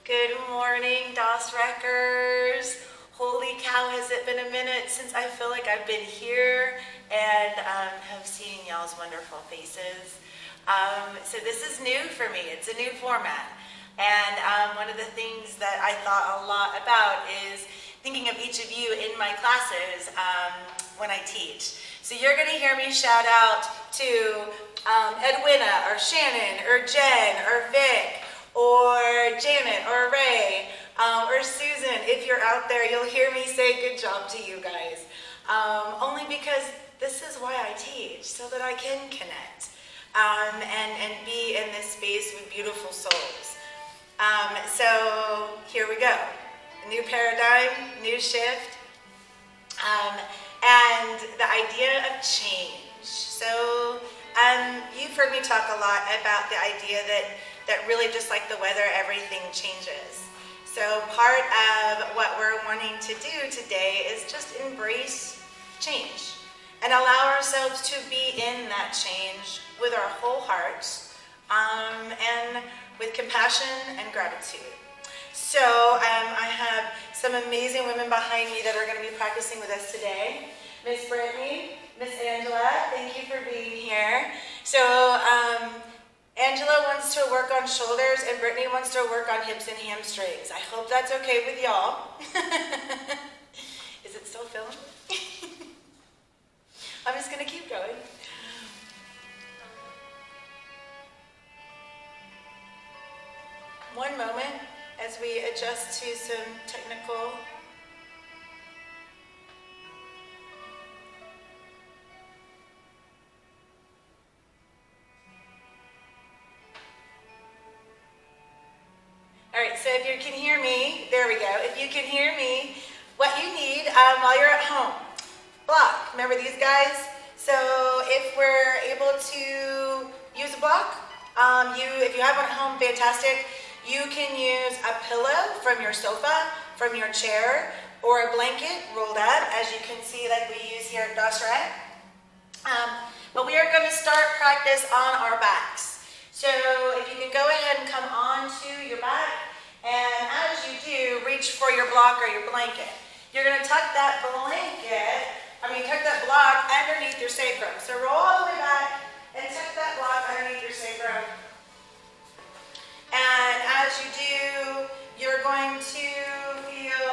Good morning, DOS Wreckers. Holy cow, has it been a minute since I feel like I've been here and have seen y'all's wonderful faces. So this is new for me. It's a new format. And one of the things that I thought a lot about is thinking of each of you in my classes when I teach. So you're going to hear me shout out to Edwina or Shannon or Jen or Vic or Janet or Ray or Susan. If you're out there, you'll hear me say good job to you guys. Only because this is why I teach, so that I can connect and be in this space with beautiful souls. So here we go. New paradigm, new shift, and the idea of change. So you've heard me talk a lot about the idea that really, just like the weather, everything changes. So part of what we're wanting to do today is just embrace change and allow ourselves to be in that change with our whole hearts and with compassion and gratitude. So I have some amazing women behind me that are going to be practicing with us today. Miss Brittany, Miss Angela, thank you for being here. So Angela wants to work on shoulders and Brittany wants to work on hips and hamstrings. I hope that's okay with y'all. Is it still filming? I'm just going to keep going. One moment as we adjust to some technical. All right, so if you can hear me, there we go. If you can hear me, what you need while you're at home, block. Remember these guys? So if we're able to use a block, if you have one at home, fantastic. You can use a pillow from your sofa, from your chair, or a blanket rolled up, as you can see like we use here at Dosrai. But we are going to start practice on our backs. So if you can go ahead and come onto your back, and as you do, reach for your block or your blanket. You're going to tuck that block underneath your sacrum. So roll all the way back and tuck that block underneath your sacrum. And as you do, you're going to feel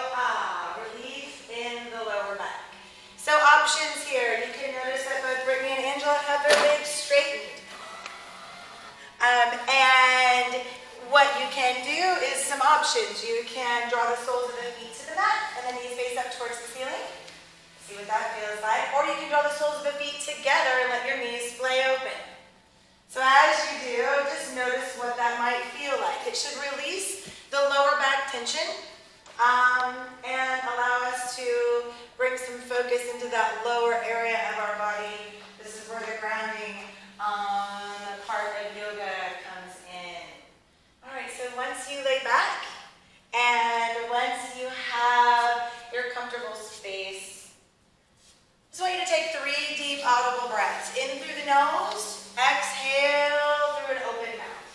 relief in the lower back. So options here. You can notice that both Brittany and Angela have their legs straightened. And what you can do is some options. You can draw the soles of the feet to the mat and the knees face up towards the ceiling. See what that feels like. Or you can draw the soles of the feet together and let your knees splay open. So as you do, just notice what that might feel like. It should release the lower back tension and allow us to bring some focus into that lower area of our body. This is where the grounding part of yoga comes in. All right, so once you lay back and once you have your comfortable space, I just want you to take 3 deep audible breaths. In through the nose, exhale through an open mouth.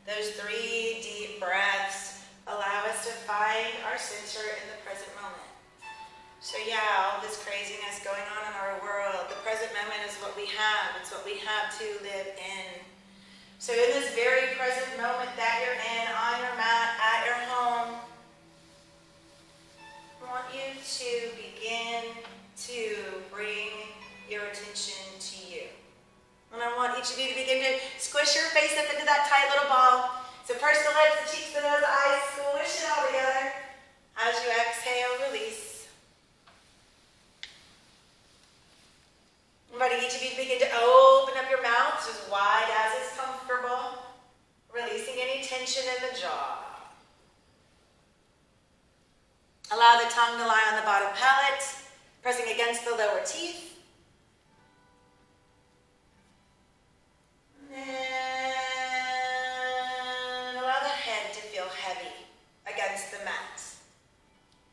Those 3 deep breaths allow us to find our center in the present moment. So yeah, all this craziness going on in our world, the present moment is what we have. It's what we have to live in. So in this very present moment that you're in, on your mat, at your home, I want you to begin to bring your attention to you. And I want each of you to begin to squish your face up into that tight little ball. So purse the lips, the cheeks, the nose, the eyes, squish it all together. As you exhale, release. I'm inviting each of you to begin to open up your mouths as wide as is comfortable, releasing any tension in the jaw. Allow the tongue to lie on the bottom palate, pressing against the lower teeth. And allow the head to feel heavy against the mat.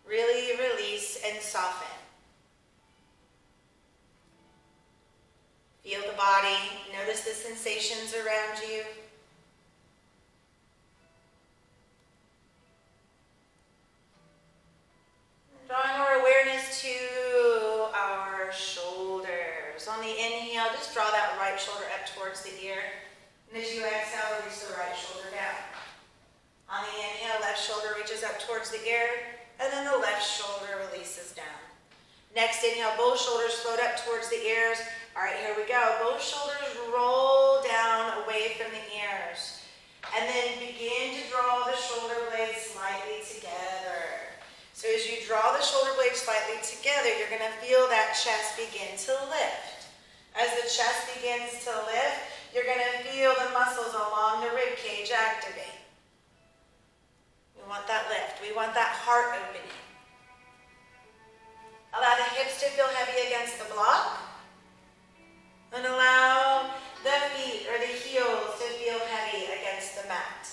Really release and soften. Feel the body. Notice the sensations around you. Drawing our awareness to our shoulders. On the inhale, just draw that right shoulder up towards the ear. And as you exhale, release the right shoulder down. On the inhale, left shoulder reaches up towards the ear, and then the left shoulder releases down. Next inhale, both shoulders float up towards the ears. All right, here we go. Both shoulders roll down away from the ears. And then begin to draw the shoulder blades slightly together. So as you draw the shoulder blades slightly together, you're going to feel that chest begin to lift. As the chest begins to lift, you're going to feel the muscles along the rib cage activate. We want that lift. We want that heart opening. Allow the hips to feel heavy against the block. And allow the feet or the heels to feel heavy against the mat.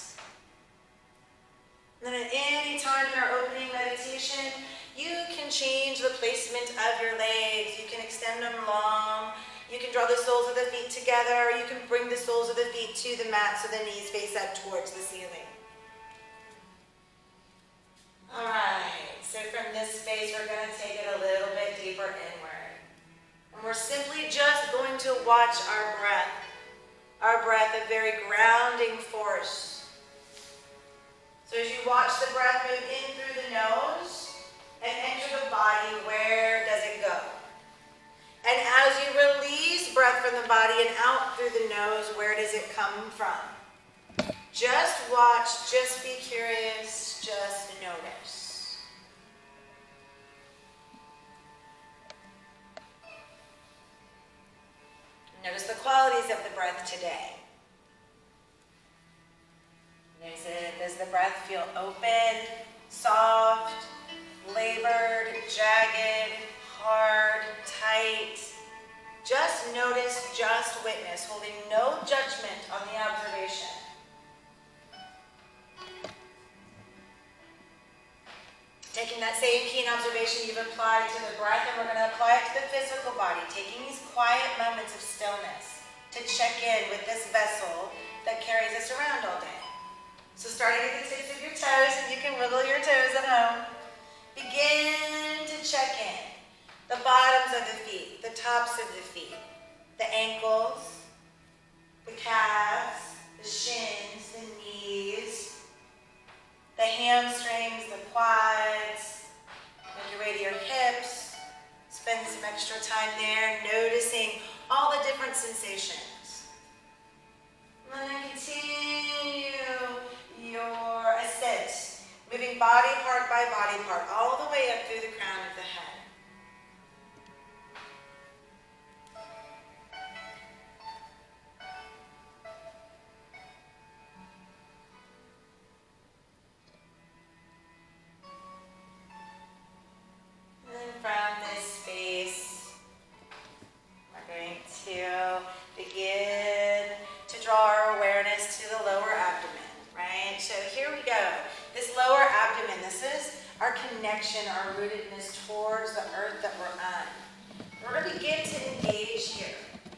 And then at any time in our opening meditation, you can change the placement of your legs. You can extend them long. You can draw the soles of the feet together. You can bring the soles of the feet to the mat so the knees face up towards the ceiling. All right, so from this space, we're going to take it a little bit deeper inward. And we're simply just going to watch our breath. Our breath, a very grounding force. So as you watch the breath move in through the nose and enter the body, where does it go? And as you release breath from the body and out through the nose, where does it come from? Just watch, just be curious, just notice. Notice the qualities of the breath today. Does the breath feel open, soft, labored, jagged, hard, tight? Just notice, just witness, holding no judgment on the observation. Taking that same keen observation you've applied to the breath, and we're going to apply it to the physical body, taking these quiet moments of stillness to check in with this vessel that carries us around all day. So starting at the tips of your toes, and you can wiggle your toes at home, begin to check in. The bottoms of the feet, the tops of the feet, the ankles, the calves, the shins, the knees, the hamstrings, the quads. Make your way to your hips. Spend some extra time there, noticing all the different sensations. And then continue your ascent, moving body part by body part, all the way up through the crown of the head. And then from this space, we're going to begin to draw our awareness to the lower abdomen. Right? So here we go. This lower abdomen, this is our connection, our rootedness towards the earth that we're on. We're going to begin to engage here.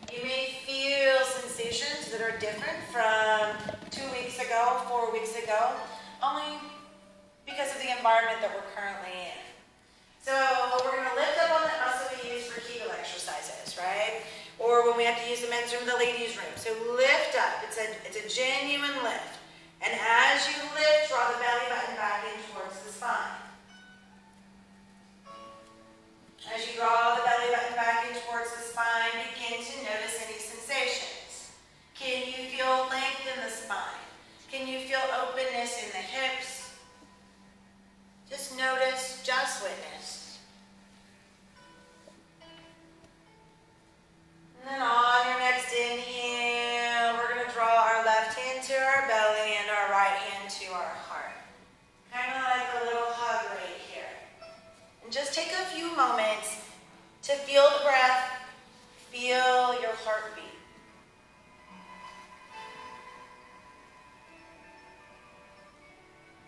You may feel sensations that are different from 2 weeks ago, 4 weeks ago, only because of the environment that we're currently in. So we're going to lift up on that muscle we use for Kegel exercises, right? Or when we have to use the men's room, the ladies' room. So lift up. It's a genuine lift. And as you lift, draw the belly button back in towards the spine. As you draw the belly button back in towards the spine, begin to notice any sensations. Can you feel length in the spine? Can you feel openness in the hips? Just notice, just witness. And then on your next inhale, we're going to draw our left hand to our belly and our right hand to our heart. Kind of like a little hug right here. And just take a few moments to feel the breath, feel your heartbeat.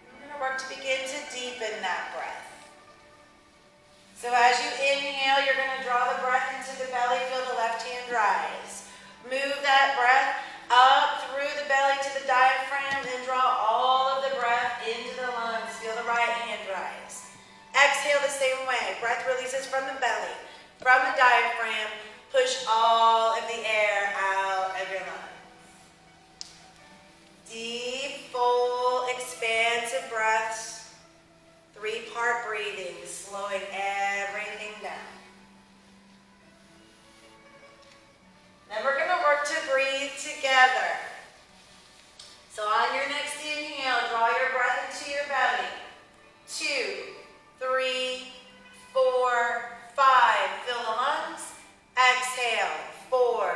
We're going to work to begin to deepen that breath. So as you inhale, you're going to draw the breath into the belly, feel the left hand rise. From the diaphragm, push all of the air out of your lungs. Deep, full, expansive breaths. 3-part breathing, slowing everything down. Then we're going to work to breathe together. So on your next inhale, draw your breath into your belly. 2, 3, 4, 5. Fill the lungs. Exhale. 4,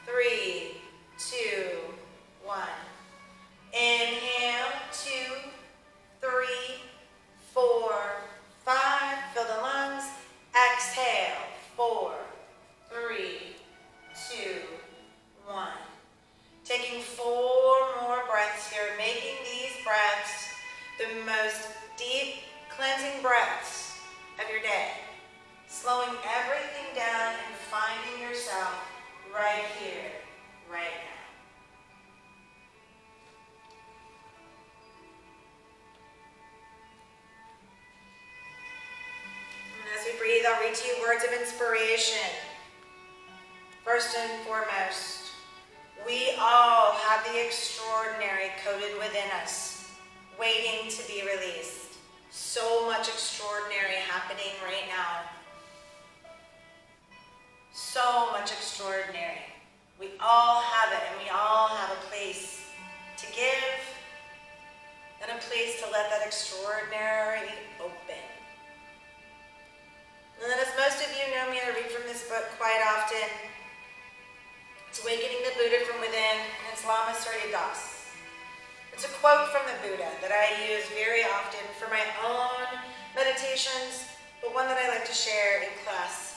3, 2, 1. Inhale. 2, 3, 4, 5. Fill the lungs. Exhale. 4, 3, 2, 1. Taking 4 more breaths here, making these breaths the most deep cleansing breaths of your day. Slowing everything down and finding yourself right here, right now. And as we breathe, I'll read to you words of inspiration. First and foremost, we all have the extraordinary coded within us, waiting to be released. So much extraordinary happening right now. So much extraordinary. We all have it, and we all have a place to give and a place to let that extraordinary open. And then, as most of you know me, I read from this book quite often. It's Awakening the Buddha from Within, and it's Lama Surya Das. It's a quote from the Buddha that I use very often for my own meditations, but one that I like to share in class.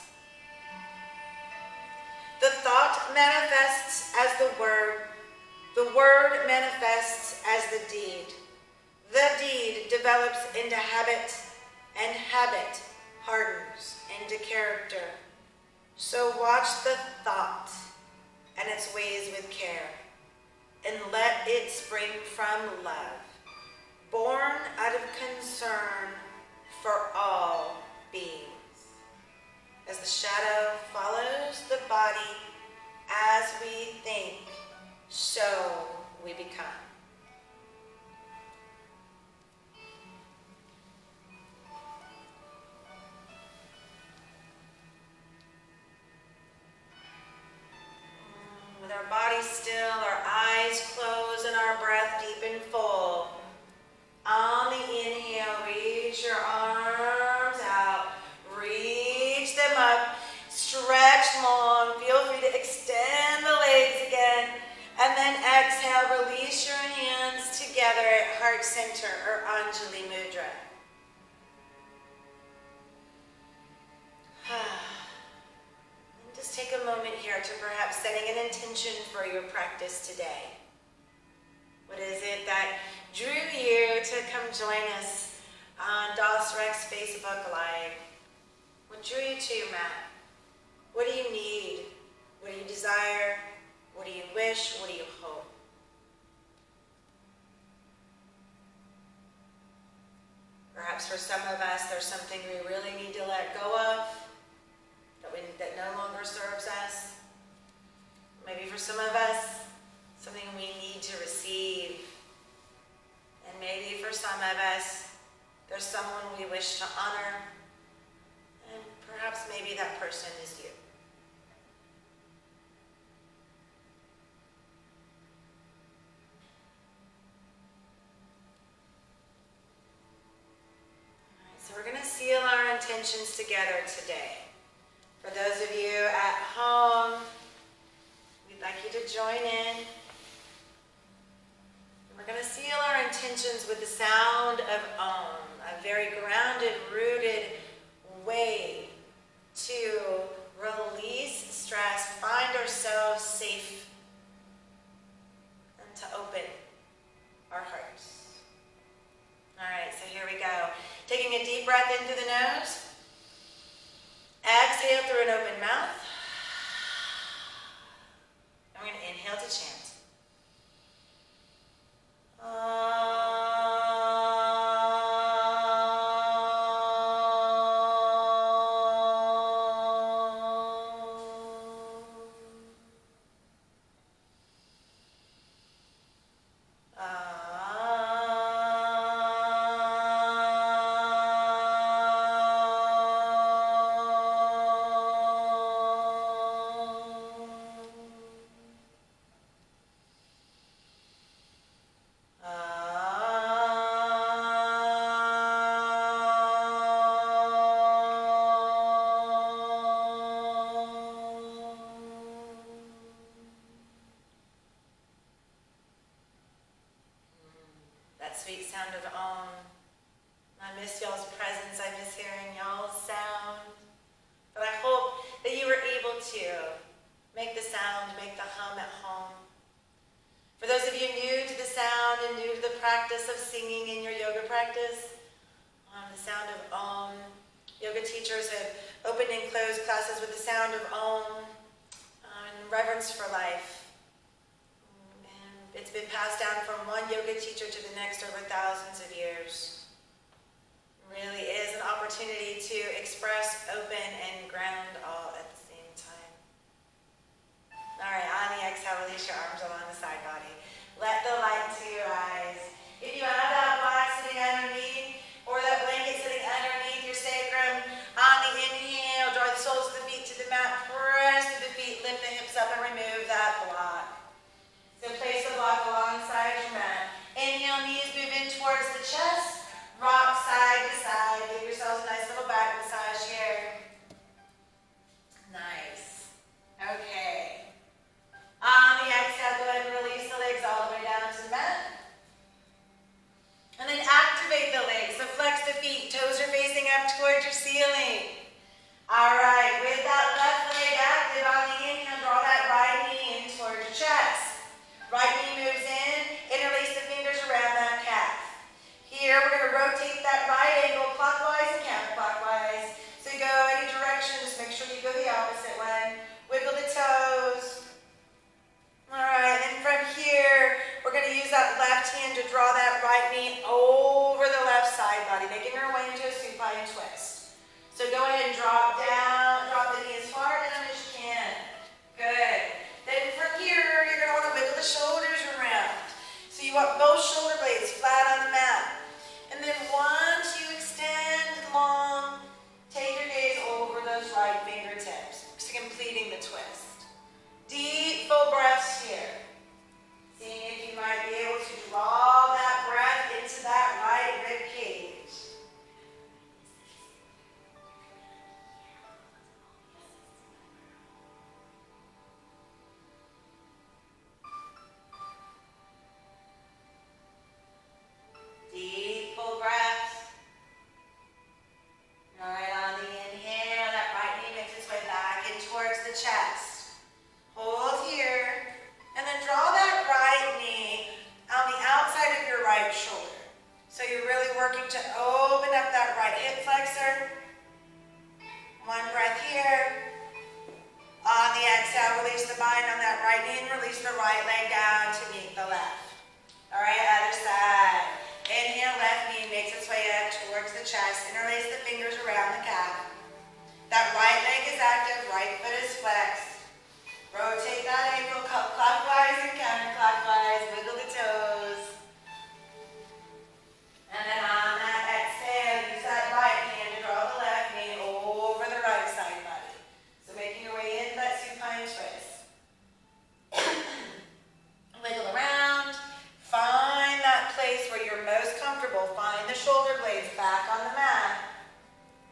The thought manifests as the word manifests as the deed develops into habit, and habit hardens into character. So watch the thought and its ways with care, and let it spring from love, born out of concern for all beings. As the shadow follows the body, as we think, so we become. With our body still, our eyes closed, and our breath deep and full. On the inhale, reach your arms out. Reach them up. Stretch long. Feel free to extend the legs again. And then exhale, release your hands together at heart center or Anjali Mudra. Just take a moment here to perhaps setting an intention for your practice today. What is it that drew you to come join us on Das Rex Facebook Live? What drew you to your mat? What do you need? What do you desire? What do you wish? What do you hope? Perhaps for some of us, there's something we really need to let go of, that no longer serves us. Maybe for some of us, something we need to receive. And maybe for some of us, there's someone we wish to honor. And perhaps maybe that person is you. All right, so we're going to seal our intentions together today. For those of you at home, we'd like you to join in. We're going to seal our intentions with the sound of Om, a very grounded, rooted way to release stress, find ourselves safe, and to open our hearts. All right, so here we go. Taking a deep breath into the nose. Exhale through an open mouth. And we're going to inhale to chant. practice of singing in your yoga practice? The sound of Om. Yoga teachers have opened and closed classes with the sound of Om, and reverence for life. And it's been passed down from one yoga teacher to the next over thousands of years. It really is an opportunity to express, open, and ground all at the same time. All right, on the exhale, release your arms along the side body. Let the light into your eyes. If you have that box sitting underneath, or that blanket sitting underneath your sacrum, on the inhale, draw the soles of the feet to the mat, press to the feet, lift the hips up and remove that block. So place the block alongside your mat. Inhale, knees move in towards the chest, rock side to side. Give yourselves a nice little back massage here. Nice. Okay. On the exhale, go ahead and release the legs all the way down to the mat. And then activate the legs. So flex the feet. Toes are facing up towards your ceiling. All right. With that left leg active on the inhale, draw that right knee in towards your chest. Right knee moves in. Interlace the fingers around that calf. Here, we're going to rotate that right ankle clockwise and counterclockwise. So you go any direction. Just make sure you go the opposite one. Wiggle the toes. All right, and from here, we're going to use that left hand to draw that right knee over the left side body, making our way into a supine twist. So go ahead and drop down, drop the knee as far down as you can. Good. Then from here, you're going to want to wiggle the shoulders around. So you want both shoulder blades flat on the mat. And then once you extend long, take your gaze over those right fingertips, completing the twist. Deep, full breaths here. Seeing if you might be able to draw that breath into that right rib cage. Deep, full breaths. All right, on the inhale, that right knee makes its way back in towards the chest. Hold here, and then draw that right knee on the outside of your right shoulder. So you're really working to open up that right hip flexor. One breath here. On the exhale, release the bind on that right knee and release the right leg down to meet the left. All right, other side. Inhale, left knee makes its way up towards the chest. Interlace the fingers around the calf. That right leg is active, right foot is flexed. Rotate that ankle clockwise and counterclockwise. Wiggle the toes. And then on that exhale, use that right hand to draw the left knee over the right side body. So making your way into that supine twist. Wiggle around. Find that place where you're most comfortable. Find the shoulder blades back on the mat.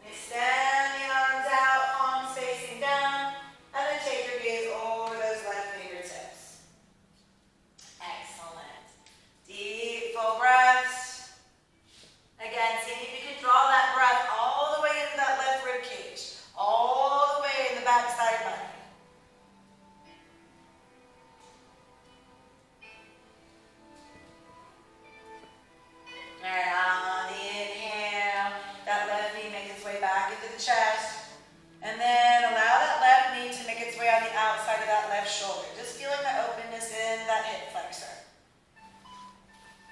Extend the arms out, palms facing down. And then take your gaze over those left fingertips. Excellent. Deep, full breaths. Again, see if you can draw that breath all the way into that left rib cage. All the way in the back side body. All right, on the inhale, that left knee makes its way back into the chest. And then allow that left knee to make its way on the outside of that left shoulder. Just feeling the openness in that hip flexor.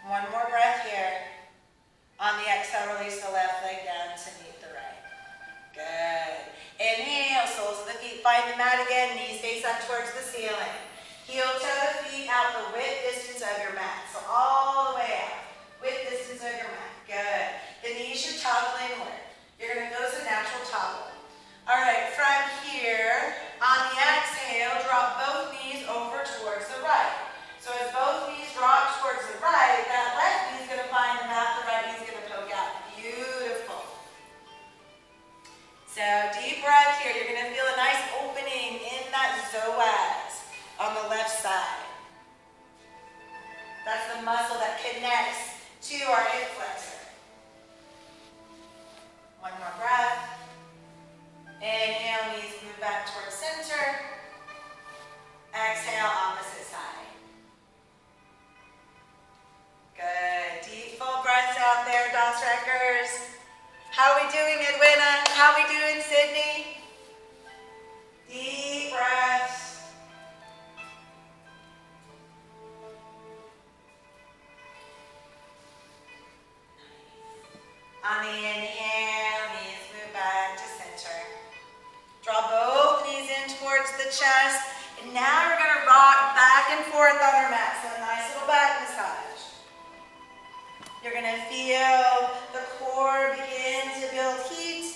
One more breath here. On the exhale, release the left leg down to meet the right. Good. Inhale, soles of the feet find the mat again. Knees face up towards the ceiling. Heel toe feet out the width distance of your mat. So all the way out. Width distance of your mat. Good. The knees should toggle inward. You're going to go to natural toggle. All right, from here, on the exhale, drop both knees over towards the right. So as both knees drop towards the right, that left knee is going to find the mat, the right knee is going to poke out. Beautiful. So deep breath here. You're going to feel a nice opening in that psoas on the left side. That's the muscle that connects to our hip flexor. One more breath. Inhale, knees move back towards center. Exhale, opposite side. Good. Deep Sydney. Deep breaths. On the inhale, knees move back to center. Draw both knees in towards the chest. And now we're going to rock back and forth on our mat. So a nice little back massage. You're going to feel the core begin to build heat.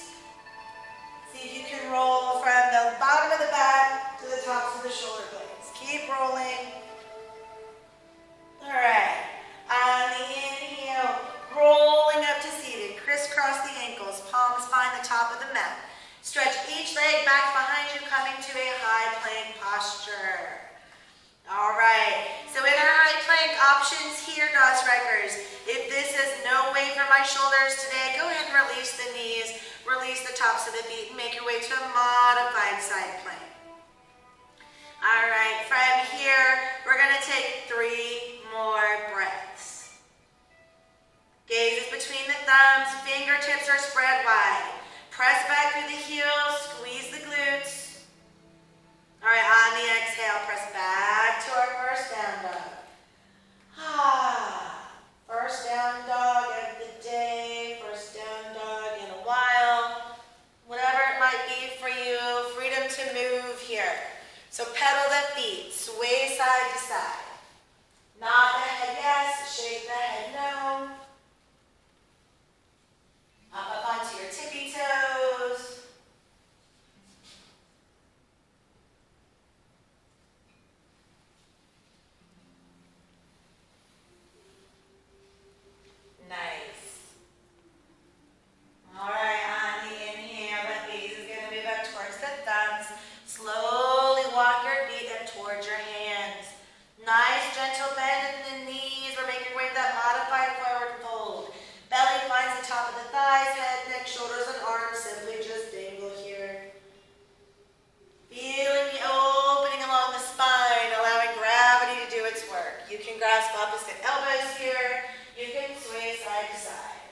See if you can roll from the bottom of the back to the tops of the shoulder blades. Keep rolling. All right. On the inhale, rolling up to seated. Crisscross the ankles. Palms find the top of the mat. Stretch each leg back behind you, coming to a high plank posture. All right. So in our high plank options here, DOS Wreckers, if this is no way for my shoulders today, go ahead and release the knees, release the tops of the feet, and make your way to a modified side plank. All right. From here, we're going to take 3 more breaths. Gaze is between the thumbs, fingertips are spread wide. Press back through the heels, squeeze the glutes. All right, on the exhale, press back to our first down dog. First down dog of the day, first down dog in a while. Whatever it might be for you, freedom to move here. So pedal the feet, sway side to side. Nod the head yes, shake the head no. Up onto your tippy toes. Nice. All right, on the inhale, that gaze is going to move up towards the thumbs. Slowly walk your feet up towards your hands. Nice, gentle bend in the knees. We're making way to that modified forward fold. Belly finds the top of the thighs, head, neck, shoulders, and arms. Simply just dangle here. Feeling the opening along the spine, allowing gravity to do its work. You can grasp opposite elbows here. You can sway side to side.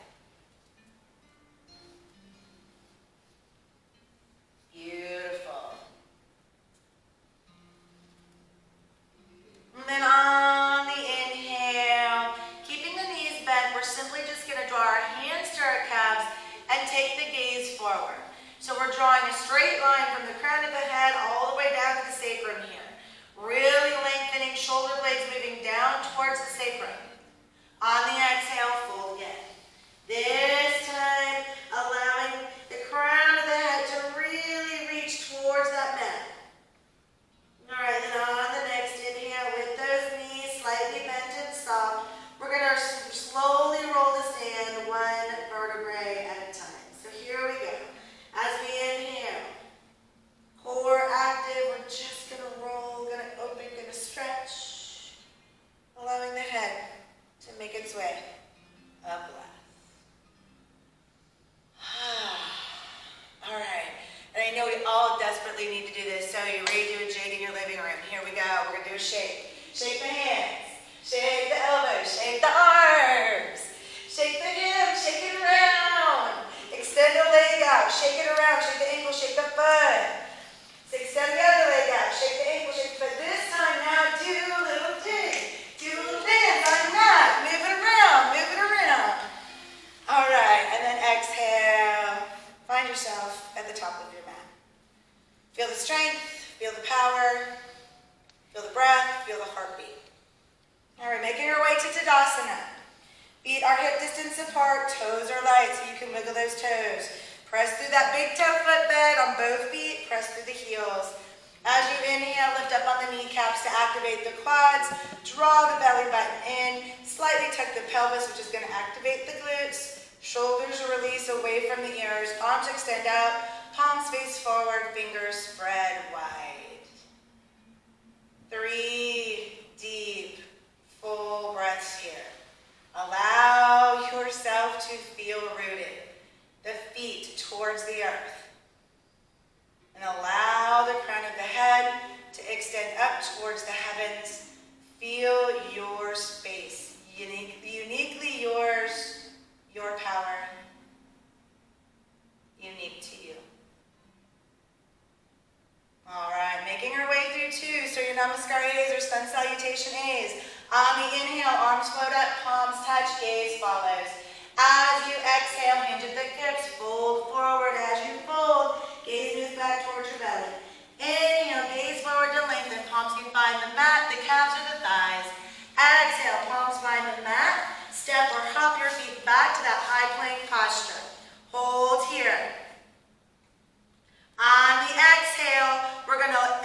Beautiful. And then on the inhale, keeping the knees bent, we're simply just going to draw our hands to our calves and take the gaze forward. So we're drawing a straight line from the crown of the head all the way down to the sacrum here. Really lengthening shoulder blades, moving down towards the sacrum. On the exhale, fold again. This time, allowing the crown of the head to really reach towards that mat. All right, then on the next inhale, with those knees slightly bent and soft, we're going to slowly roll the stand 1 vertebrae at a time. So here we go. As we inhale, core active, we're just going to roll, going to open, going to stretch, allowing the head to make its way up last. All right, and I know we all desperately need to do this, so you're ready to do a jig in your living room. Here we go, we're going to do a shake. Shake the hands, shake the elbows, shake the arms, shake the hips, shake it around. Extend the leg out, shake it around, shake the ankle, shake the foot. Extend the other leg out, shake the ankle, shake the foot. This time now, do a little jig. Do a little dance on your mat. Move it around, move it around. All right, and then exhale. Find yourself at the top of your mat. Feel the strength, feel the power, feel the breath, feel the heartbeat. All right, making our way to Tadasana. Feet are hip distance apart, toes are light, so you can wiggle those toes. Press through that big toe foot bed on both feet, press through the heels. As you inhale, lift up on the kneecaps to activate the quads, draw the belly button in, slightly tuck the pelvis, which is going to activate the glutes. Shoulders release away from the ears, arms extend out, palms face forward, fingers spread wide. 3 deep, full breaths here. Allow yourself to feel rooted, the feet towards the earth. And allow the crown of the head to extend up towards the heavens. Feel your space, uniquely yours, your power, unique to you. Namaskar A's or Sun Salutation A's. On the inhale, arms float up, palms touch, gaze follows. As you exhale, hinge at the hips, fold forward. As you fold, gaze moves back towards your belly. Inhale, gaze forward to lengthen, palms can find the mat, the calves or the thighs. Exhale, palms find the mat. Step or hop your feet back to that high plank posture. Hold here. On the exhale,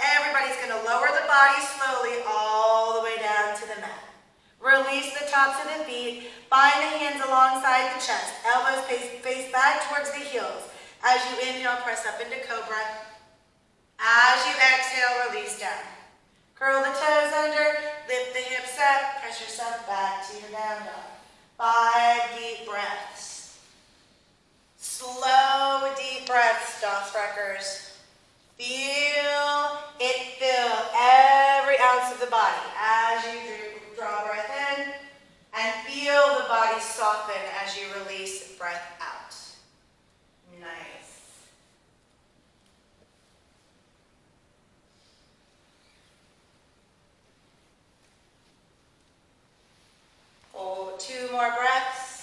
everybody's gonna lower the body slowly all the way down to the mat. Release the tops of the feet. Bind the hands alongside the chest. Elbows face back towards the heels. As you inhale, press up into cobra. As you exhale, release down. Curl the toes under, lift the hips up, press yourself back to your down dog. 5 deep breaths. Slow, deep breaths, Dothreckers. Feel it fill every ounce of the body as you draw breath in, and feel the body soften as you release breath out. Nice. Hold 2 more breaths.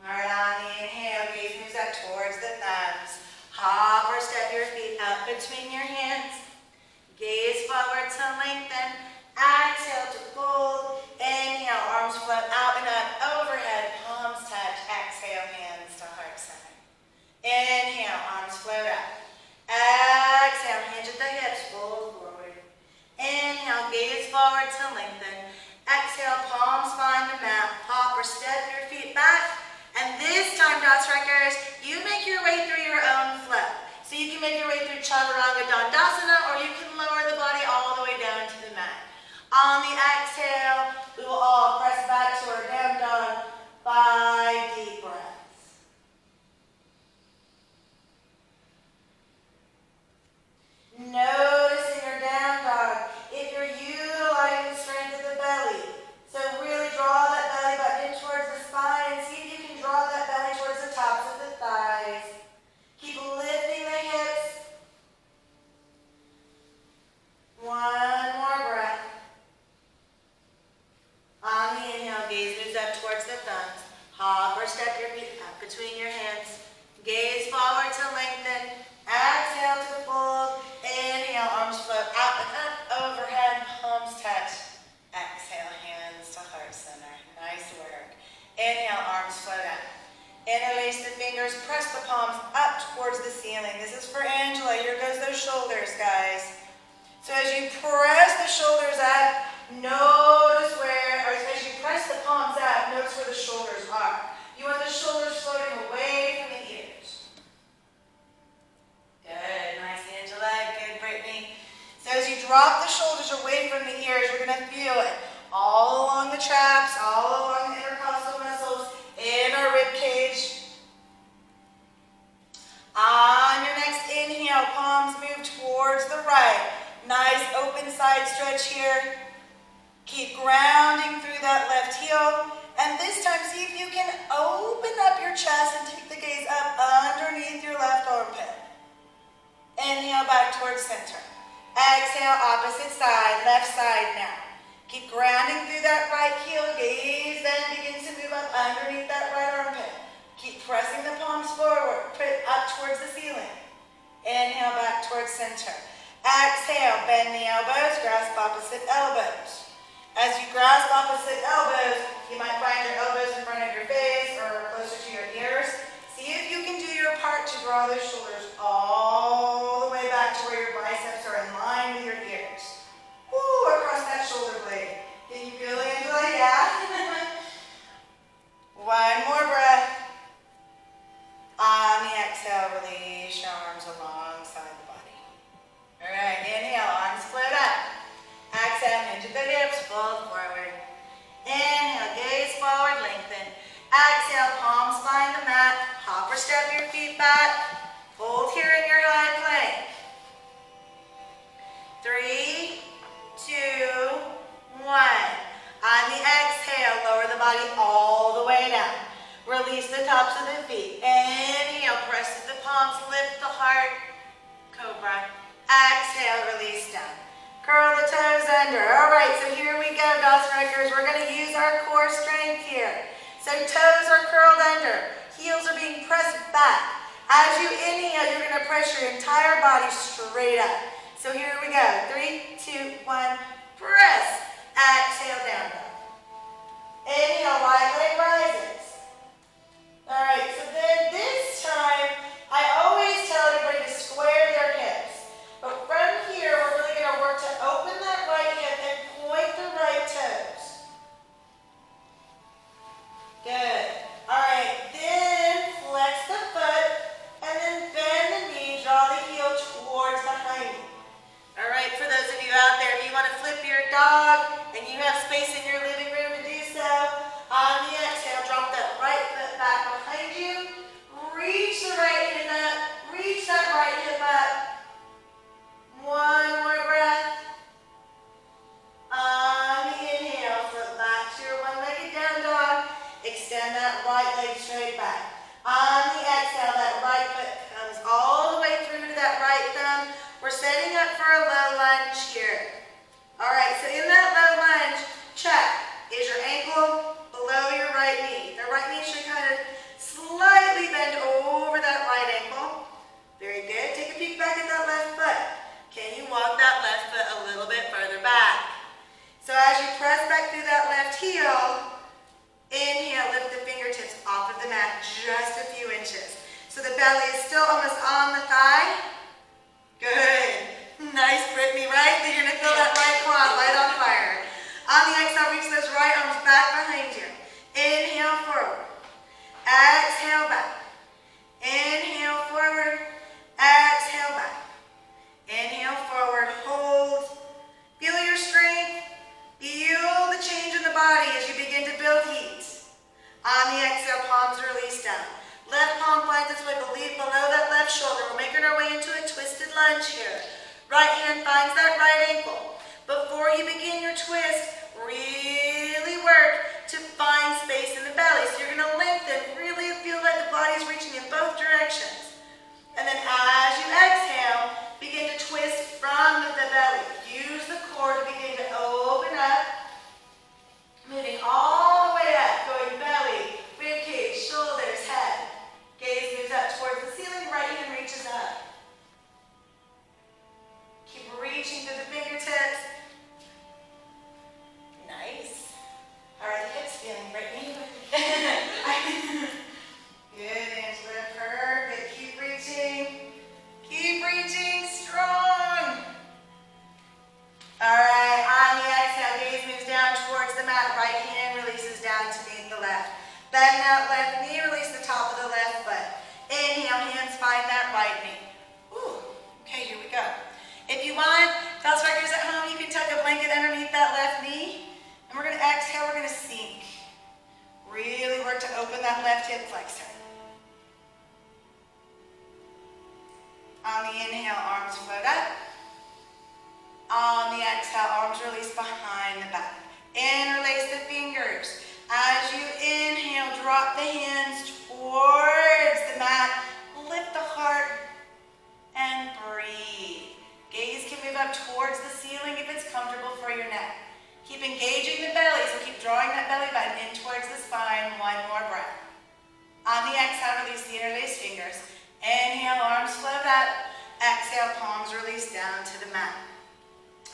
All right, on the inhale, gaze moves up towards the thumbs. Hop or step your feet up between your hands. Gaze forward to lengthen. Exhale to fold. Inhale, arms float out and up, overhead, palms touch. Exhale, hands to heart center. Inhale, arms float up. Exhale, hinge at the hips, fold forward. Inhale, gaze forward to lengthen. Exhale, palms find the mat. Hop or step your feet back. And this time, Dothreckers, you make your way through your own flow. So you can make your way through Chaturanga Dandasana, or you can lower the body all the way down to the mat. On the exhale, we will all press back to our down dog. 5 deep breaths. Noticing your down dog, if you're utilizing the strength of the belly. So really draw that belly button in towards the spine and see if you can draw that belly towards the tops of the thighs. Keep lifting the hips. 1 more breath. On the inhale, gaze moves up towards the thumbs. Hop or step your feet up between your hands. Gaze forward to lengthen. Exhale to fold. Inhale, arms float out and up, overhead, palms touch. Exhale, hands to heart center. Nice work. Inhale, arms float up. Interlace the fingers, press the palms up towards the ceiling. This is for Angela. Here goes those shoulders, guys. So as you press the shoulders up, notice as you press the palms up, notice where the shoulders are. You want the shoulders floating away from the ears. Good, nice, Angela. Good, Brittany. So as you drop the shoulders away from the ears, you're going to feel it all along the traps, all along the intercostal muscles, in our rib cage. On your next inhale, palms move towards the right. Nice open side stretch here. Keep grounding through that left heel. And this time, see if you can open up your chest and take the gaze up underneath your left armpit. Inhale back towards center. Exhale, opposite side, left side now. Keep grounding through that right heel. Gaze then begins to move up underneath that right armpit. Keep pressing the palms forward, put it up towards the ceiling. Inhale back towards center. Exhale, bend the elbows, grasp opposite elbows. As you grasp opposite elbows, you might find your elbows in front of your face or closer to your ears. See if you can do your part to draw those shoulders all the way back to where your biceps are in line with your ears. Woo, across that shoulder blade. Can you feel it, Angela? Yeah? 1 more breath. On the exhale, release your arms alongside the body. All right, inhale, arms float up. Exhale, hinge at the hips, fold forward. Inhale, gaze forward, lengthen. Exhale, palms find the mat. Hop or step your feet back. Hold here in your high plank. 3, 2, 1. On the exhale, lower the body all the way down. Release the tops of the feet. Inhale, press the palms, lift the heart. Cobra. Exhale, release down. Curl the toes under. All right, so here we go, Das Reckers. We're going to use our core strength here. So toes are curled under. Heels are being pressed back. As you inhale, you're going to press your entire body straight up. So here we go. 3, 2, 1, press. Exhale, down dog. Inhale, right leg rises. All right, so then this time, I always tell everybody to square their hips. But from here, we're really going to work to open that right hip and point the right toes. Good. All right, then flex the foot and then bend the knee, draw the heel towards behind you. All right, for those of you out there, if you want to flip your dog and you have space in your living room to do so, on the exhale, drop that right foot back behind you. Reach the right hand up. Reach that right hip up. One more breath. On the inhale, foot back to your one-legged down dog. Extend that right leg straight back. On the exhale, that right foot comes all the way through to that right thumb. We're setting up for a low lunge here. All right, so in that low lunge, check. Is your ankle below your right knee? The right knee should kind of slightly bend over that right ankle. Very good. Take a peek back at that left foot. Can you walk that left foot a little bit further back? So as you press back through that left heel, inhale, lift the fingertips off of the mat just a few inches. So the belly is still almost on the thigh. Good. Nice, Brittany, right? You're going to feel that right quad light on fire. On the exhale, reach those right arms back behind you. Inhale forward. Exhale back. Inhale forward. Exhale back. Inhale forward. Hold. Feel your strength. Feel the change in the body as you begin to build heat. On the exhale, palms release down. Left palm finds its way below that left shoulder. We're making our way into a twisted lunge here. Right hand finds that right ankle. Before you begin your twist, really work to find space in the belly. So you're going to lengthen, really feel like the body's reaching in both directions. And then as you exhale, begin to twist from the belly. Use the core to begin to open up, moving all the way up, going belly, rib cage, shoulders, head. Gaze moves up towards the ceiling, right hand reaches up. Keep reaching through the fingertips. Nice. All right, the hips feeling Brittany. Good, Angela. Perfect. Keep reaching. Keep reaching strong. All right, on the exhale, gaze moves down towards the mat. Right hand releases down to meet the left. Bend that left knee, release the top of the left foot. Inhale, hands find that right knee. Ooh, okay, here we go. If you want, Das Reckers at home, you can tuck a blanket underneath that left knee. And we're going to exhale, we're going to sink. Really work to open that left hip flexor. On the inhale, arms float up. On the exhale, arms release behind the back. Interlace the fingers. As you inhale, drop the hands towards the mat. Lift the heart and breathe. Gaze can move up towards the ceiling if it's comfortable for your neck. Keep engaging the belly, so keep drawing that belly button in towards the spine. One more breath. On the exhale, release the interlaced fingers. Inhale, arms float up. Exhale, palms release down to the mat.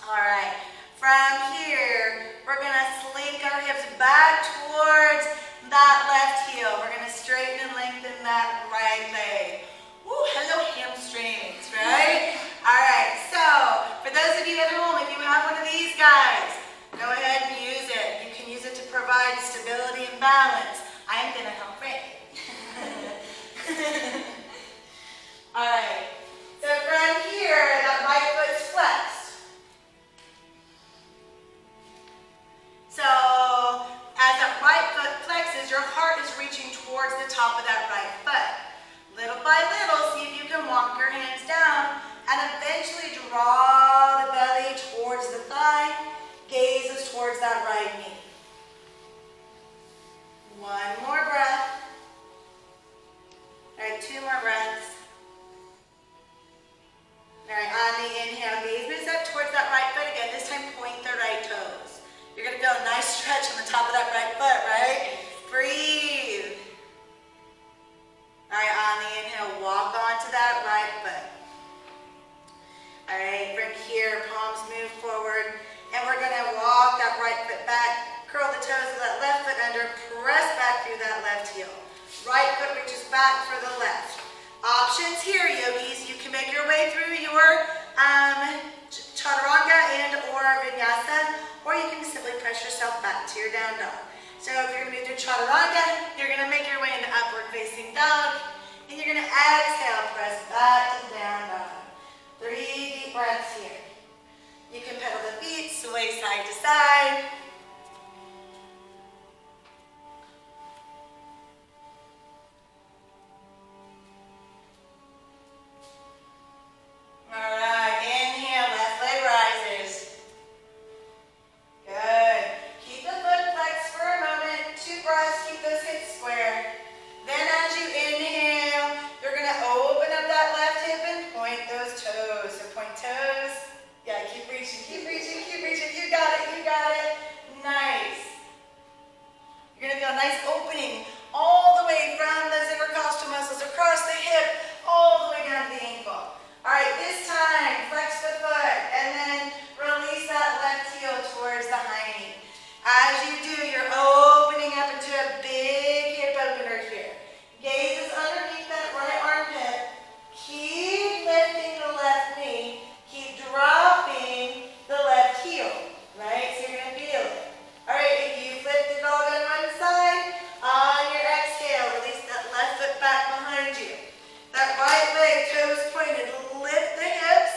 All right. From here, we're going to slink our hips back towards that left heel. We're going to straighten and lengthen that right leg. Woo, hello hamstrings, right? All right, so for those of you at home, if you have one of these guys, go ahead and use it. You can use it to provide stability and balance. I am going to help Ray. All right, so from here, that right foot's flexed. So as that right foot flexes, your heart is reaching towards the top of that right foot. Little by little, see if you can walk your hands down and eventually draw the belly towards the thigh, gazes towards that right knee. One more breath. back for the left. Options here, yogis. You can make your way through your chaturanga and or vinyasa, or you can simply press yourself back to your down dog. So if you're going to do chaturanga, you're going to make your way into upward facing dog, and you're going to exhale, press back to down dog. 3 deep breaths here. You can pedal the feet, sway side to side. All right, inhale, left leg rises. Good. Keep the foot flexed for a moment. 2 breaths, keep those hips square. Then as you inhale, you're going to open up that left hip and point those toes. So point toes. Yeah, keep reaching, keep reaching, keep reaching. You got it, you got it. Nice. You're going to feel a nice opening all the way from those intercostal muscles across the hip, all the way down to the ankle. All right, this time, flex the foot and then release that left heel towards the high knee. As you do, you're opening up into a big hip opener here. Gaze is underneath that right armpit. Keep lifting the left knee. Keep dropping the left heel, right? So you're going to feel it. All right, if you've lifted all on one side, on your exhale, release that left foot back behind you. That right leg, toes pointed, lift the hips,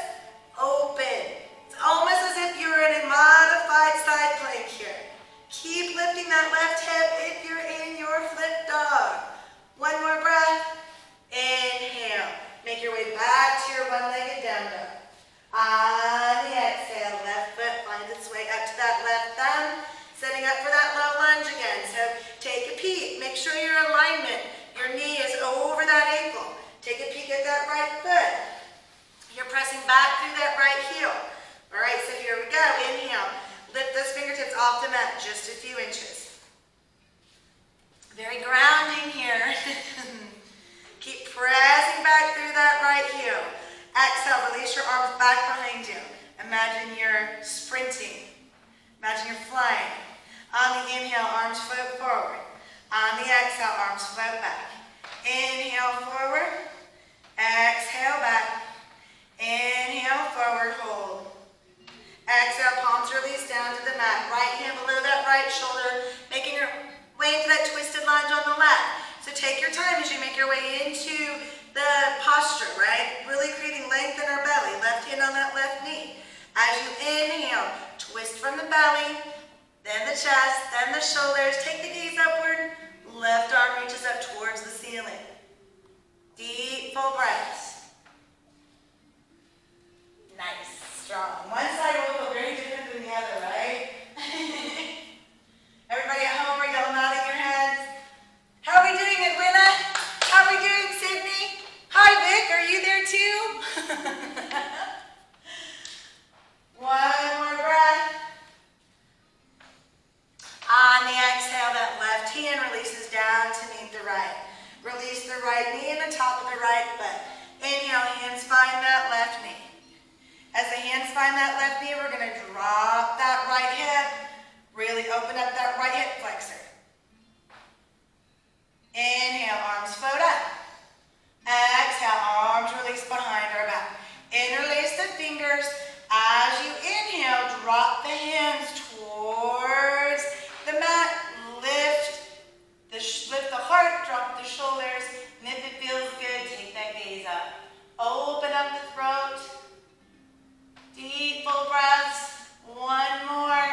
open. It's almost as if you're in a modified side plank here. Keep lifting that left hip if you're in your flip dog. One more breath. Inhale. Make your way back to your one-legged down dog. On the exhale, left foot finds its way up to that left thumb, setting up for that low lunge again. So take a peek. Make sure your alignment, your knee is over that ankle. Take a peek at that right foot. You're pressing back through that right heel. All right, so here we go. Inhale. Lift those fingertips off the mat just a few inches. Very grounding here. Keep pressing back through that right heel. Exhale, release your arms back behind you. Imagine you're sprinting. Imagine you're flying. On the inhale, arms float forward. On the exhale, arms float back. Inhale, forward. Exhale, back. Inhale, forward, hold. Exhale, palms release down to the mat. Right hand below that right shoulder, making your way into that twisted lunge on the left. So take your time as you make your way into the posture, right? Really creating length in our belly. Left hand on that left knee. As you inhale, twist from the belly, then the chest, then the shoulders. Take the gaze upward. Left arm reaches up towards the ceiling. Deep, full breaths. Nice, strong. One side will feel very different than the other, right? Everybody at home, are y'all nodding your heads? How are we doing, Edwina? How are we doing, Sydney? Hi, Vic, are you there too? One more breath. On the exhale, that left hand releases down to meet the right. Release the right knee and the top of the right foot. Inhale, hands find that left knee. As the hands find that left knee, we're going to drop that right hip. Really open up that right hip flexor. Inhale, arms float up. Exhale, arms release behind our back. Interlace the fingers. As you inhale, drop the hands towards the mat. Lift the heart, drop the shoulders. And if it feels good, take that gaze up. Open up the throat. Deep, full breaths. One more.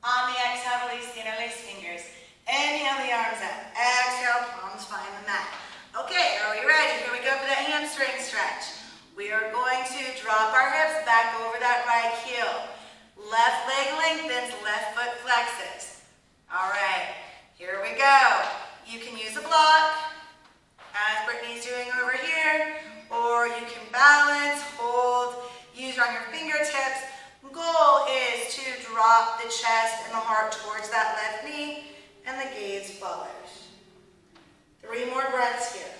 On the exhale, release the interlaced fingers. Inhale the arms up. Exhale, palms find the mat. Okay, are we ready? Here we go for that hamstring stretch. We are going to drop our hips back over that right heel. Left leg lengthens, left foot flexes. All right, here we go. You can use a block, as Brittany's doing over here, or you can balance, hold, use on your fingertips. Goal is to drop the chest and the heart towards that left knee, and the gaze follows. 3 more breaths here.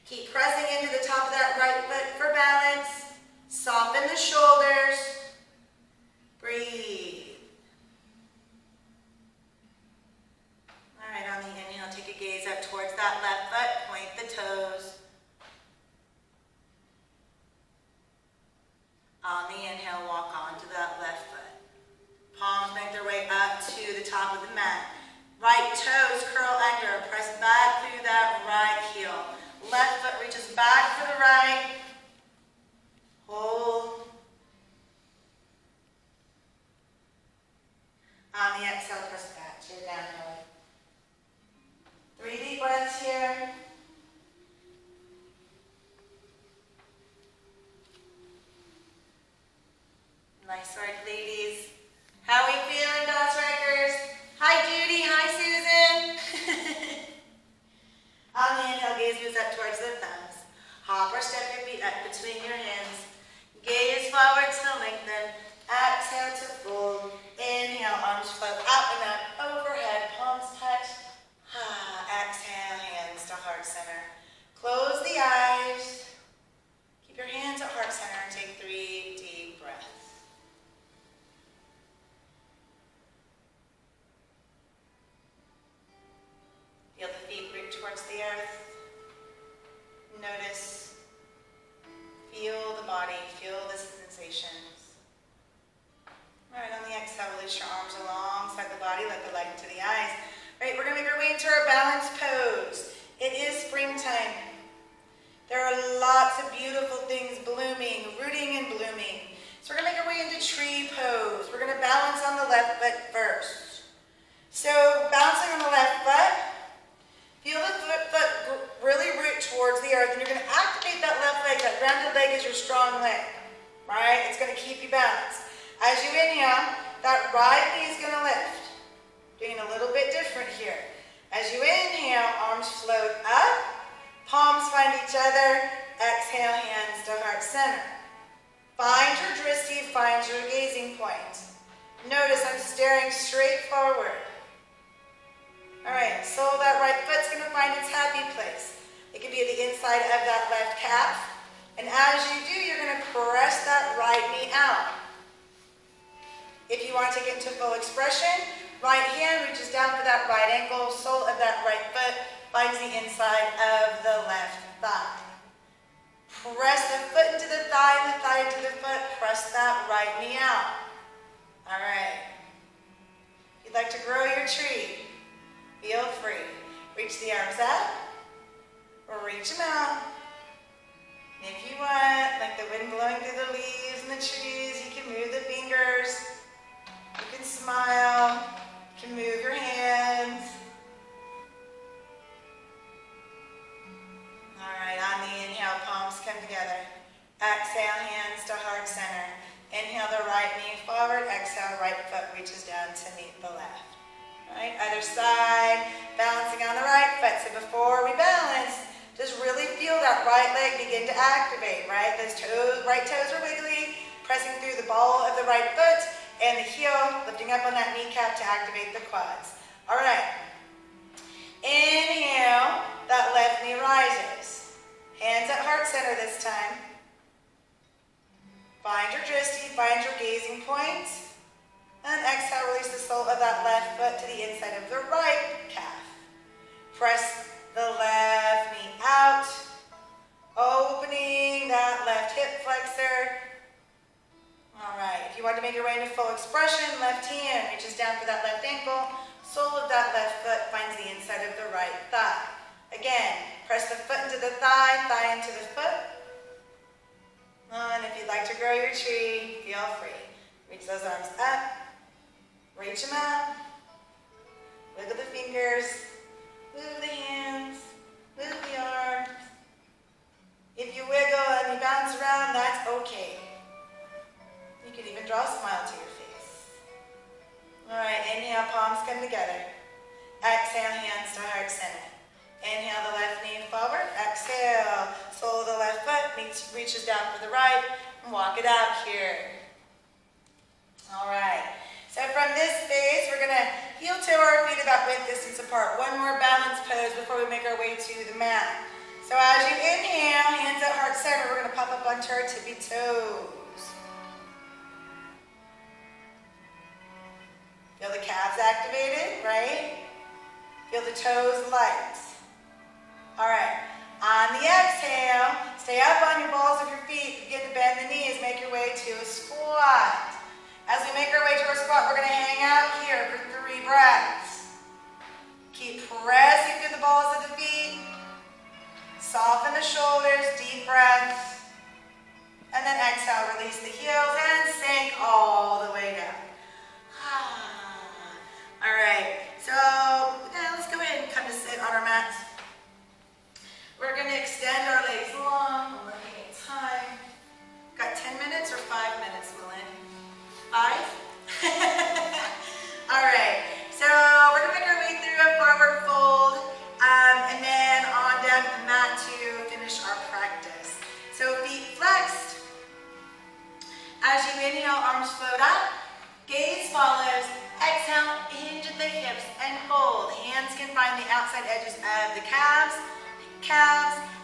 Keep pressing into the top of that right foot for balance. Soften the shoulders. Breathe. Right toes curl under. Press back through that right heel. Left foot reaches back for the right. Hold. On the exhale, press back to your down dog. 3 deep breaths here. Nice work, ladies. How we feeling, DOS Wreckers? Hi, Judy. Hi, Susan. On the inhale, gaze moves up towards the thumbs. Hop or step your feet up between your hands. Gaze forward to lengthen. Exhale to fold. Inhale, arms float out and up, overhead, palms touch. Exhale, hands to heart center. Close the eyes. Keep your hands at heart center and take 3 deep breaths. Feel the feet root towards the earth. Notice, feel the body, feel the sensations. All right, on the exhale, release your arms alongside the body, let the light into the eyes. All right, we're going to make our way into our balance pose. It is springtime. There are lots of beautiful things blooming, rooting and blooming. So we're going to make our way into tree pose. We're going to balance on the left foot first. So bouncing on the left foot, feel the foot really root towards the earth, and you're going to activate that left leg. That rounded leg is your strong leg, right? It's going to keep you balanced. As you inhale, that right knee is going to lift. Doing a little bit different here. As you inhale, arms float up, palms find each other, exhale, hands to heart center. Find your drishti, find your gazing point. Notice I'm staring straight forward. All right, so that right foot's going to find its happy place. It can be at the inside of that left calf. And as you do, you're going to press that right knee out. If you want to take it into full expression, right hand reaches down for that right ankle, sole of that right foot finds the inside of the left thigh. Press the foot into the thigh and the thigh into the foot. Press that right knee out. All right. If you'd like to grow your tree, feel free. Reach the arms up or reach them out. And if you want, like the wind blowing through the leaves and the trees, you can move the fingers. You can smile, you can move your hands. All right, on the inhale, palms come together. Exhale, hands to heart center. Inhale the right knee forward, exhale, right foot reaches down to meet the left. All right, other side, balancing on the right foot. So before we balance, just really feel that right leg begin to activate, right? Those toes, right toes are wiggly, pressing through the ball of the right foot, and the heel lifting up on that kneecap to activate the quads. All right. Inhale, that left knee rises. Hands at heart center this time. Find your drishti, find your gazing point. And exhale, release the sole of that left foot to the inside of the right calf. Press the left knee out, opening that left hip flexor. All right, if you want to make your way into full expression, left hand reaches down for that left ankle, sole of that left foot finds the inside of the right thigh. Again, press the foot into the thigh, thigh into the foot. And if you'd like to grow your tree, feel free. Reach those arms up, reach them out, wiggle the fingers, move the hands, move the arms. If you wiggle and you bounce around, that's okay. You can even draw a smile to your face. All right, inhale, palms come together. Exhale, hands to heart center. Inhale the left knee forward. Exhale, sole of the left foot reaches down for the right. And walk it out here. All right, so from this phase, we're going to heel toe our feet about width distance apart. One more balance pose before we make our way to the mat. So as you inhale, hands at heart center, we're going to pop up onto our tippy toes. Feel the calves activated, right? Feel the toes light. All right, on the exhale, stay up on your balls of your feet. Begin to bend the knees, make your way to a squat. As we make our way to our squat, we're going to hang out here for 3 breaths. float up. Gaze follows. Exhale, hinge at the hips and fold. Hands can find the outside edges of the calves,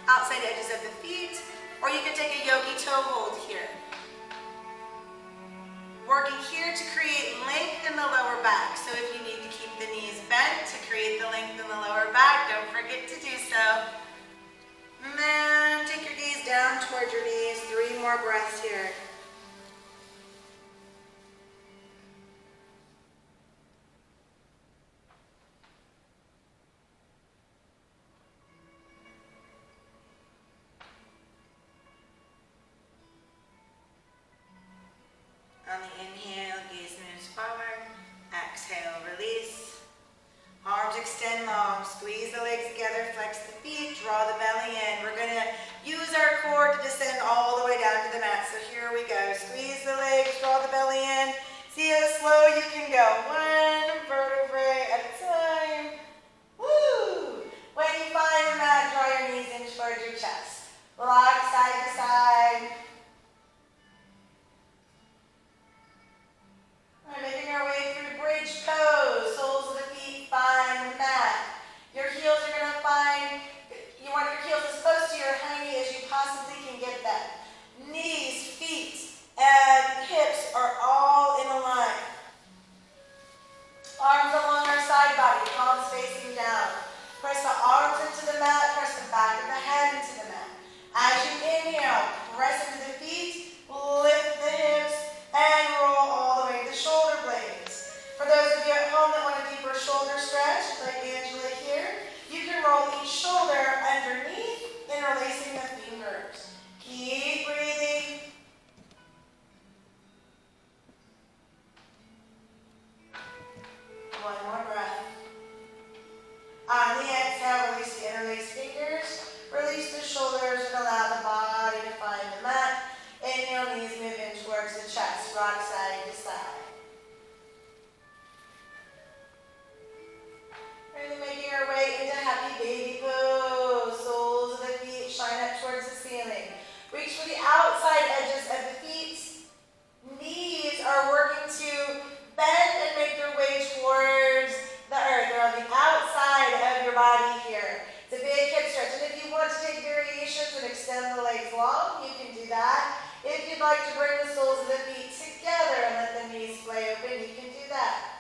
outside edges of the feet, or you can take a yogi toe hold here. Working here to create length in the lower back. So if you need to keep the knees bent to create the length in the lower back, don't forget to do so. And then take your gaze down towards your knees. 3 more breaths here. On the inhale, gaze moves forward. Exhale, release. Arms extend long. Squeeze the legs together, flex the feet, draw the belly in. We're going to use our core to descend all the way down to the mat. So here we go. Squeeze the legs, draw the belly in. See how slow you can go. 1 vertebrae at a time. Woo! When you find the mat, draw your knees in towards your chest. Rock side to side. We're making our way through bridge pose. Soles of the feet find the mat. Your heels are going to find, you want your heels as close to your hiney as you possibly can get them. Knees, feet, and hips are all in a line. Arms along our side body, palms facing down. Press the arms into the mat, press the back of the head into the mat. As you inhale, press into the feet, lift the hips, and roll all the way to the shoulder blades. For those of you at home that want a deeper shoulder stretch, like Angela here, you can roll each shoulder underneath, interlacing the fingers. Keep breathing. One more breath. On the exhale, release the interlaced fingers, release the shoulders, and allow the body to find the mat. Inhale, knees move in towards the chest, rock side to side. We're making our way into happy baby pose. Soles of the feet shine up towards the ceiling. Reach for the outside edges of the feet. Knees are working to bend and make their way towards the earth. They're on the outside of your body here. It's a big hip stretch. And if you want to take variations and extend the legs long, you can do that. If you'd like to bring the soles of the feet together and let the knees splay open, you can do that.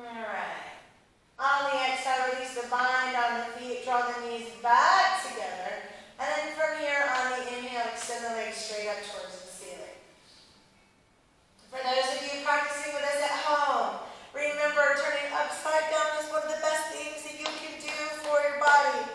Alright. On the exhale, release the bind on the feet, draw the knees back together. And then from here, on the inhale, extend the legs straight up towards the ceiling. For those of you practicing with us at home, remember turning upside down is one of the best things that you can do for your body.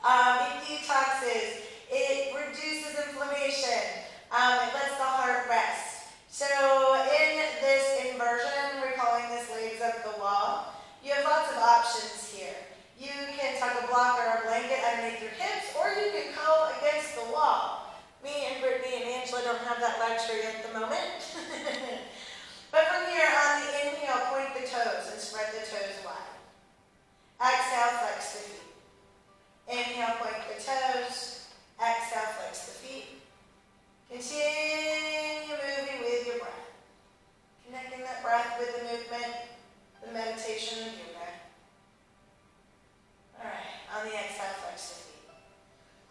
It detoxes, it reduces inflammation, it lets the heart rest. So in this inversion, we're calling this legs up the wall. You have lots of options here. You can tuck a block or a blanket underneath your hips, or you can go against the wall. Me and Brittany and Angela don't have that luxury at the moment. But from here, on the inhale, point the toes and spread the toes wide. Exhale, flex the feet. Inhale, point the toes. Exhale, flex the feet. Continue moving with your breath. Connecting that breath with the movement, the meditation of your breath. Alright, on the exhale, flex the feet.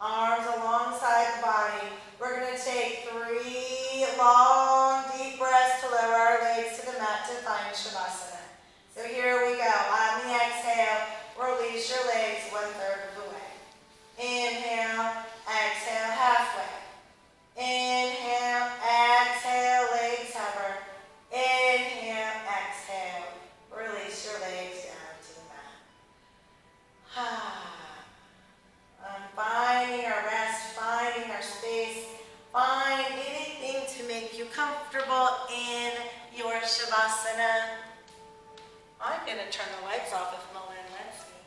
Arms alongside the body. We're going to take 3 long, deep breaths to lower our legs to the mat to find Shavasana. So here we go. On the exhale, release your legs 1/3 of the way. Inhale, exhale, halfway. Inhale, exhale, legs hover. Inhale, exhale, release your legs down to the mat. Finding our rest, finding our space, find anything to make you comfortable in your Shavasana. I'm going to turn the lights off if Malin lets me.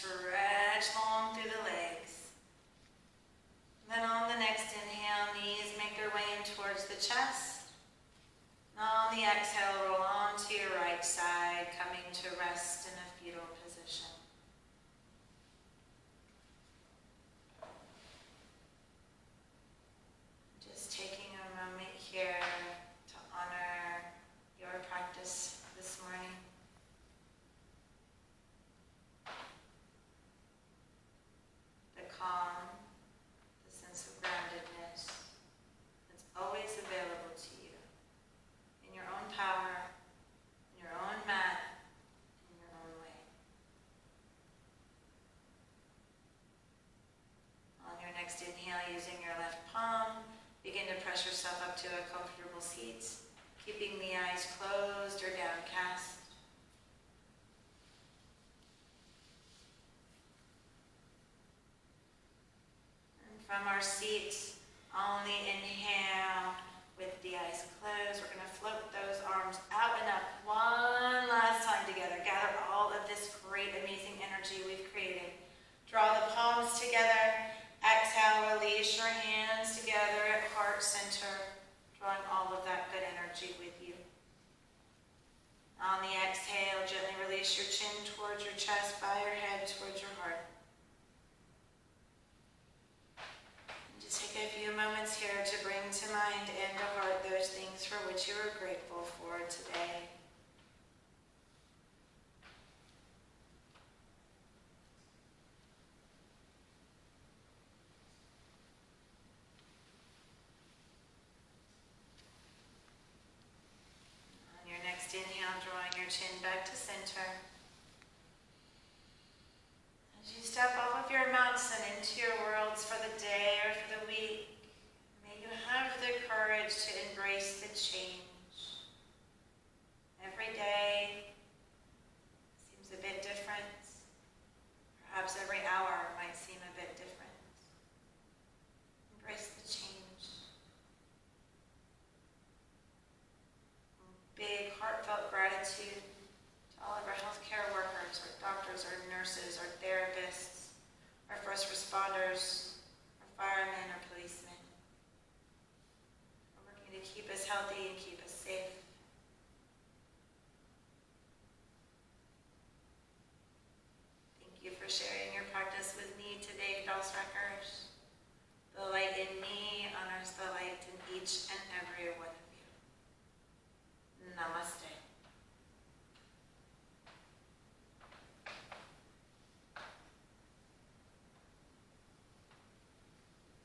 stretch long through the legs. Then on the next inhale, knees make their way in towards the chest. And on the exhale, roll onto your right side, coming to rest in a fetal position. Just taking a moment here to honor your practice this morning. The calm, the sense of groundedness that's always available to you in your own power, in your own mat, in your own way. On your next inhale, using your left palm, begin to press yourself up to a comfortable seat, keeping the eyes closed or downcast. And from our seat, on the inhale, with the eyes closed, we're going to float those arms out and up one last time together. Gather all of this great, amazing energy we've created. Draw the palms together. Exhale, release your hands together at heart center, drawing all of that good energy with you. On the exhale, gently release your chin towards your chest, bow your head towards your heart. And just take a few moments here to bring to mind and to heart those things for which you are grateful for today. Inhale, drawing your chin back to center.